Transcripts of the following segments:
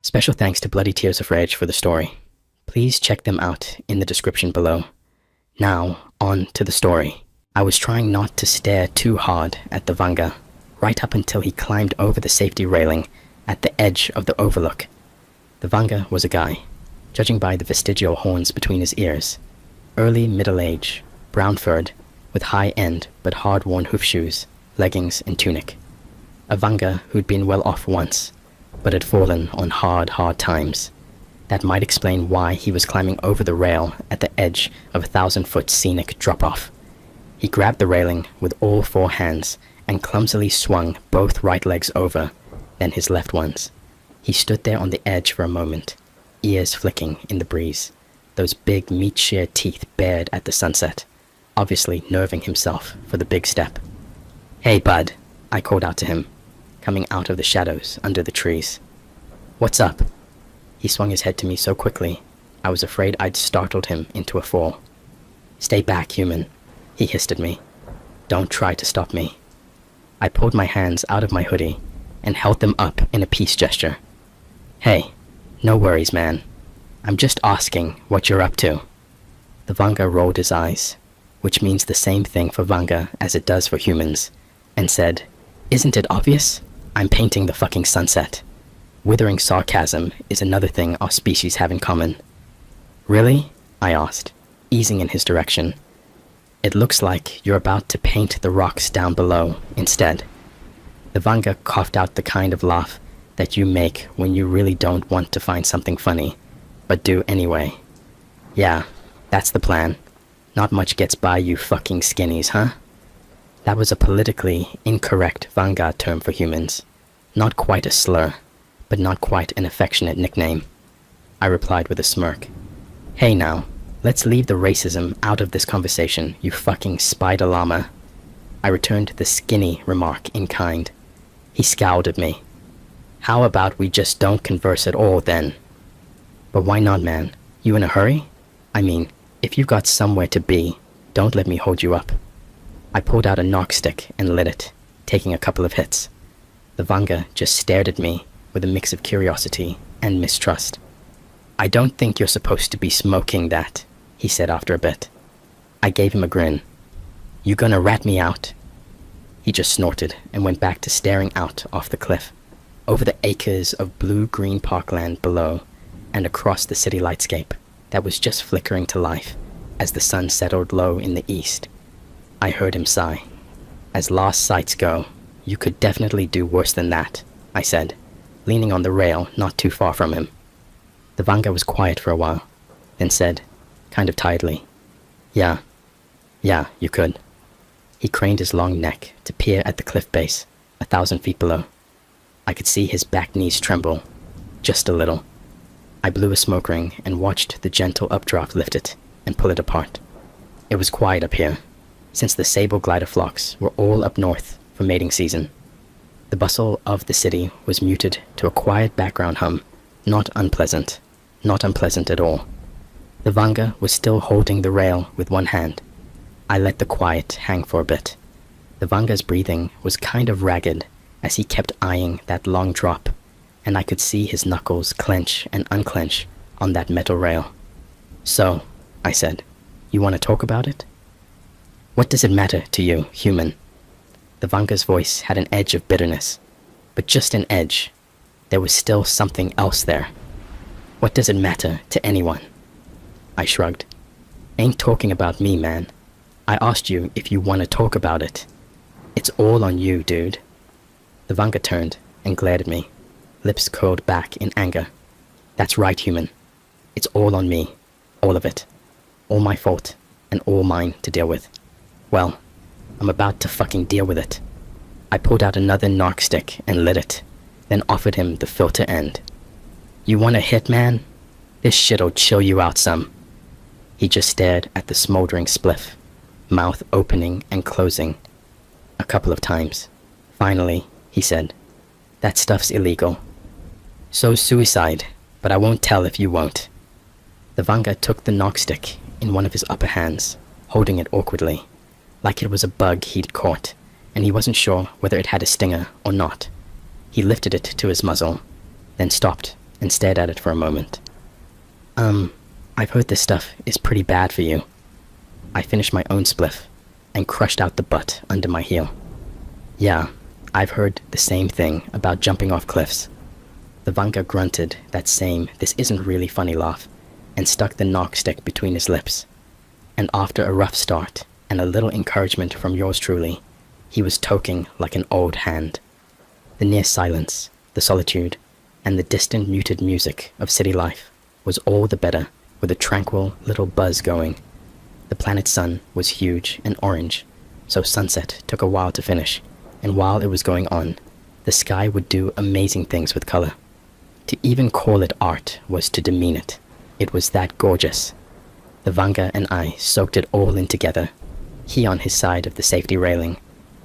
Special thanks to Bloody Tears of Rage for the story. Please check them out in the description below. Now, on to the story. I was trying not to stare too hard at the Vanga, right up until he climbed over the safety railing at the edge of the overlook. The Vanga was a guy, judging by the vestigial horns between his ears. Early middle age, brown-furred, with high-end but hard-worn hoof shoes, leggings and tunic. A Vanga who'd been well off once, but had fallen on hard times. That might explain why he was climbing over the rail at the edge of a 1,000-foot scenic drop-off. He grabbed the railing with all four hands and clumsily swung both right legs over, then his left ones. He stood there on the edge for a moment, ears flicking in the breeze, those big meat-shear teeth bared at the sunset, obviously nerving himself for the big step. "Hey, bud," I called out to him, coming out of the shadows under the trees. "What's up?" He swung his head to me so quickly, I was afraid I'd startled him into a fall. "Stay back, human," he hissed at me. "Don't try to stop me." I pulled my hands out of my hoodie and held them up in a peace gesture. "Hey, no worries, man. I'm just asking what you're up to." The Vanga rolled his eyes, which means the same thing for Vanga as it does for humans, and said, "Isn't it obvious? I'm painting the fucking sunset." Withering sarcasm is another thing our species have in common. "Really?" I asked, easing in his direction. "It looks like you're about to paint the rocks down below instead." The Vanga coughed out the kind of laugh that you make when you really don't want to find something funny, but do anyway. "Yeah, that's the plan. Not much gets by you fucking skinnies, huh?" That was a politically incorrect Vanga term for humans. Not quite a slur, but not quite an affectionate nickname. I replied with a smirk. "Hey now, let's leave the racism out of this conversation, you fucking spider llama." I returned the skinny remark in kind. He scowled at me. "How about we just don't converse at all then?" "But why not, man? You in a hurry? I mean, if you've got somewhere to be, don't let me hold you up." I pulled out a knock stick and lit it, taking a couple of hits. The Vanga just stared at me with a mix of curiosity and mistrust. "I don't think you're supposed to be smoking that," he said after a bit. I gave him a grin. "You gonna rat me out?" He just snorted and went back to staring out off the cliff, over the acres of blue-green parkland below, and across the city lightscape that was just flickering to life as the sun settled low in the east. I heard him sigh. "As lost sights go, you could definitely do worse than that," I said, leaning on the rail not too far from him. The Vanga was quiet for a while, then said, kind of tiredly, Yeah, you could." He craned his long neck to peer at the cliff base, 1,000 feet below. I could see his back knees tremble, just a little. I blew a smoke ring and watched the gentle updraft lift it and pull it apart. It was quiet up here, since the sable glider flocks were all up north for mating season. The bustle of the city was muted to a quiet background hum, not unpleasant at all. The Vanga was still holding the rail with one hand. I let the quiet hang for a bit. The Vanga's breathing was kind of ragged as he kept eyeing that long drop, and I could see his knuckles clench and unclench on that metal rail. "So," I said, "you want to talk about it?" "What does it matter to you, human?" The Vanga's voice had an edge of bitterness, but just an edge. There was still something else there. "What does it matter to anyone?" I shrugged. "Ain't talking about me, man. I asked you if you want to talk about it. It's all on you, dude." The Vanga turned and glared at me, lips curled back in anger. "That's right, human. It's all on me. All of it. All my fault, and all mine to deal with. Well, I'm about to fucking deal with it." I pulled out another narc stick and lit it, then offered him the filter end. "You want a hit, man? This shit'll chill you out some." He just stared at the smoldering spliff, mouth opening and closing a couple of times. Finally, he said, "That stuff's illegal." "So suicide, but I won't tell if you won't." The Vanga took the knock stick in one of his upper hands, holding it awkwardly, like it was a bug he'd caught, and he wasn't sure whether it had a stinger or not. He lifted it to his muzzle, then stopped and stared at it for a moment. I've heard this stuff is pretty bad for you. I finished my own spliff and crushed out the butt under my heel. Yeah, I've heard the same thing about jumping off cliffs. The Vanga grunted that same "this isn't really funny" laugh and stuck the knock stick between his lips. And after a rough start and a little encouragement from yours truly, he was toking like an old hand. The near silence, the solitude, and the distant muted music of city life was all the better with a tranquil little buzz going. The planet sun was huge and orange, so sunset took a while to finish, and while it was going on, the sky would do amazing things with color. To even call it art was to demean it. It was that gorgeous. The Vanga and I soaked it all in together, he on his side of the safety railing,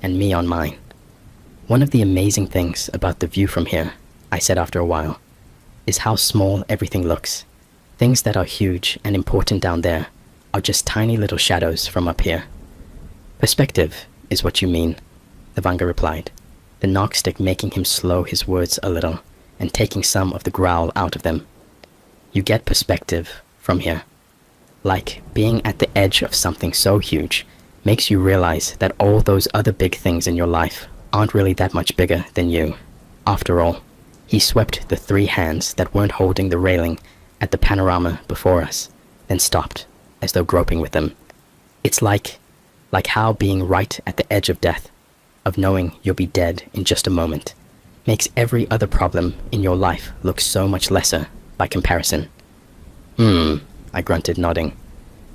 and me on mine. One of the amazing things about the view from here, I said after a while, is how small everything looks. Things that are huge and important down there are just tiny little shadows from up here. Perspective is what you mean, the Vanga replied, the knock stick making him slow his words a little and taking some of the growl out of them. You get perspective from here. Like being at the edge of something so huge makes you realize that all those other big things in your life aren't really that much bigger than you. After all, he swept the 3 hands that weren't holding the railing at the panorama before us, then stopped, as though groping with them. It's like how being right at the edge of death, of knowing you'll be dead in just a moment, makes every other problem in your life look so much lesser by comparison. I grunted, nodding.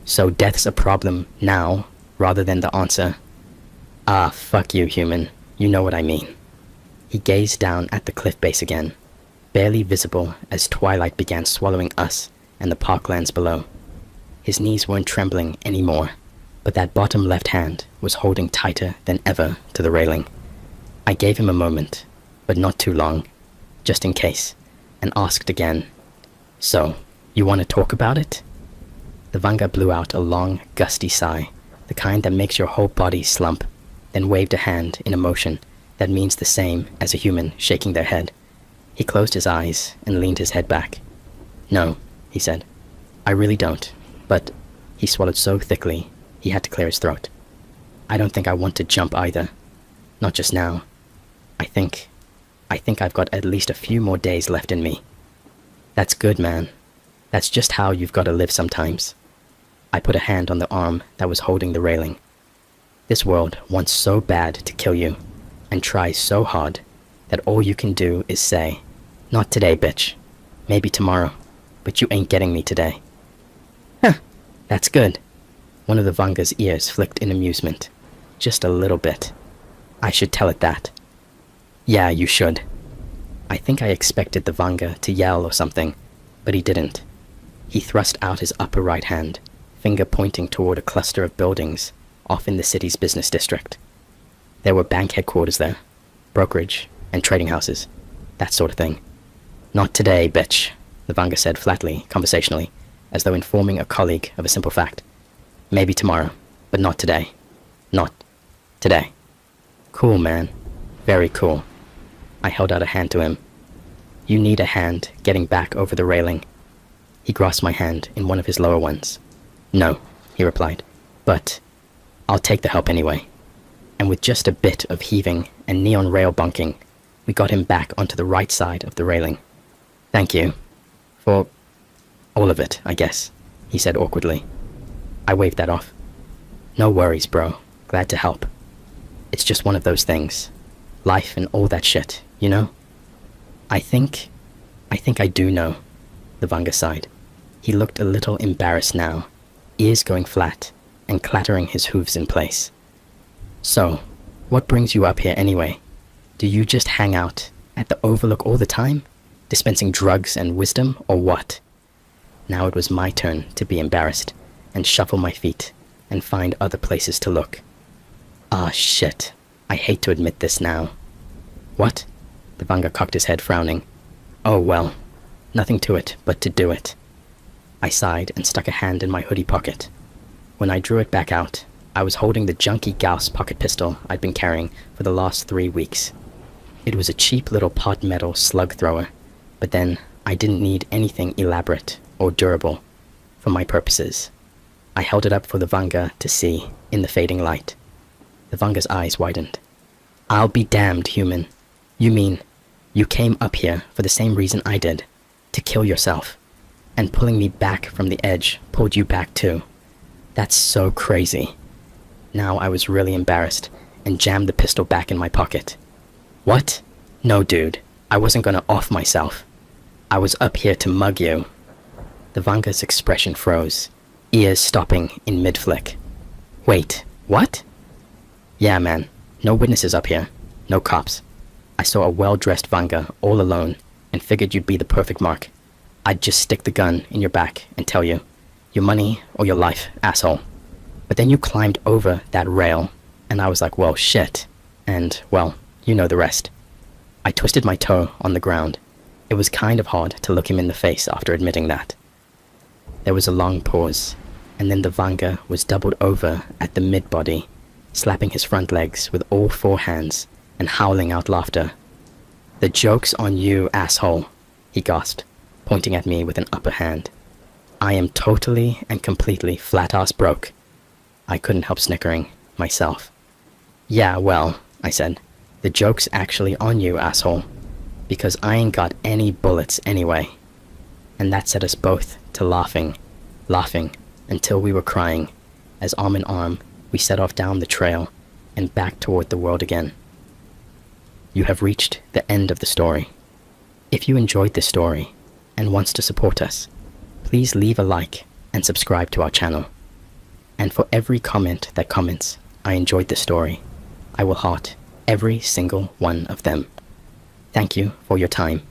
So death's a problem now, rather than the answer? Ah, fuck you, human. You know what I mean. He gazed down at the cliff base again, barely visible as twilight began swallowing us and the parklands below. His knees weren't trembling anymore, but that bottom left hand was holding tighter than ever to the railing. I gave him a moment, but not too long, just in case, and asked again, "So, you want to talk about it?" The Vanga blew out a long, gusty sigh, the kind that makes your whole body slump, then waved a hand in a motion that means the same as a human shaking their head. He closed his eyes and leaned his head back. "No," he said. "I really don't, but..." He swallowed so thickly, he had to clear his throat. "I don't think I want to jump either. Not just now. I think I've got at least a few more days left in me." "That's good, man. That's just how you've got to live sometimes." I put a hand on the arm that was holding the railing. This world wants so bad to kill you, and tries so hard, that all you can do is say, "Not today, bitch. Maybe tomorrow, but you ain't getting me today." "Huh, that's good." One of the Vanga's ears flicked in amusement. Just a little bit. I should tell it that. "Yeah, you should." I think I expected the Vanga to yell or something, but he didn't. He thrust out his upper right hand, finger pointing toward a cluster of buildings off in the city's business district. There were bank headquarters there, brokerage, and trading houses, that sort of thing. "Not today, bitch," the Vanga said flatly, conversationally, as though informing a colleague of a simple fact. "Maybe tomorrow, but not today. Not today." "Cool, man. Very cool." I held out a hand to him. "You need a hand getting back over the railing." He grasped my hand in one of his lower ones. "No," he replied, "but I'll take the help anyway." And with just a bit of heaving and neon rail bunking, we got him back onto the right side of the railing. "Thank you. For all of it, I guess," he said awkwardly. I waved that off. "No worries, bro. Glad to help. It's just one of those things. Life and all that shit, you know?" I think I do know," the Vanga sighed. He looked a little embarrassed now, ears going flat and clattering his hooves in place. "So, what brings you up here anyway? Do you just hang out at the Overlook all the time, dispensing drugs and wisdom, or what?" Now it was my turn to be embarrassed and shuffle my feet and find other places to look. Ah, shit. I hate to admit this now. "What?" The Vanga cocked his head, frowning. "Oh, well, nothing to it but to do it." I sighed and stuck a hand in my hoodie pocket. When I drew it back out, I was holding the junky Gauss pocket pistol I'd been carrying for the last 3 weeks. It was a cheap little pot metal slug thrower, but then I didn't need anything elaborate or durable for my purposes. I held it up for the Vanga to see in the fading light. The Vanga's eyes widened. I'll be damned, human. You mean you came up here for the same reason I did, to kill yourself, and pulling me back from the edge pulled you back too. That's so crazy. Now I was really embarrassed and jammed the pistol back in my pocket. What? No, dude. I wasn't gonna off myself. I was up here to mug you. The Vanga's expression froze, ears stopping in mid-flick. Wait, what? Yeah, man. No witnesses up here. No cops. I saw a well-dressed Vanga all alone and figured you'd be the perfect mark. I'd just stick the gun in your back and tell you, your money or your life, asshole. But then you climbed over that rail, and I was like, well, shit. And, well, you know the rest. I twisted my toe on the ground. It was kind of hard to look him in the face after admitting that. There was a long pause, and then the Vanga was doubled over at the mid-body, slapping his front legs with all four hands and howling out laughter. The joke's on you, asshole, he gasped, pointing at me with an upper hand. I am totally and completely flat-ass broke. I couldn't help snickering, myself. Yeah, well, I said, the joke's actually on you, asshole, because I ain't got any bullets anyway. And that set us both to laughing, until we were crying, as arm in arm we set off down the trail and back toward the world again. You have reached the end of the story. If you enjoyed this story and wants to support us, please leave a like and subscribe to our channel. And for every comment that comments, I enjoyed this story, I will heart every single one of them. Thank you for your time.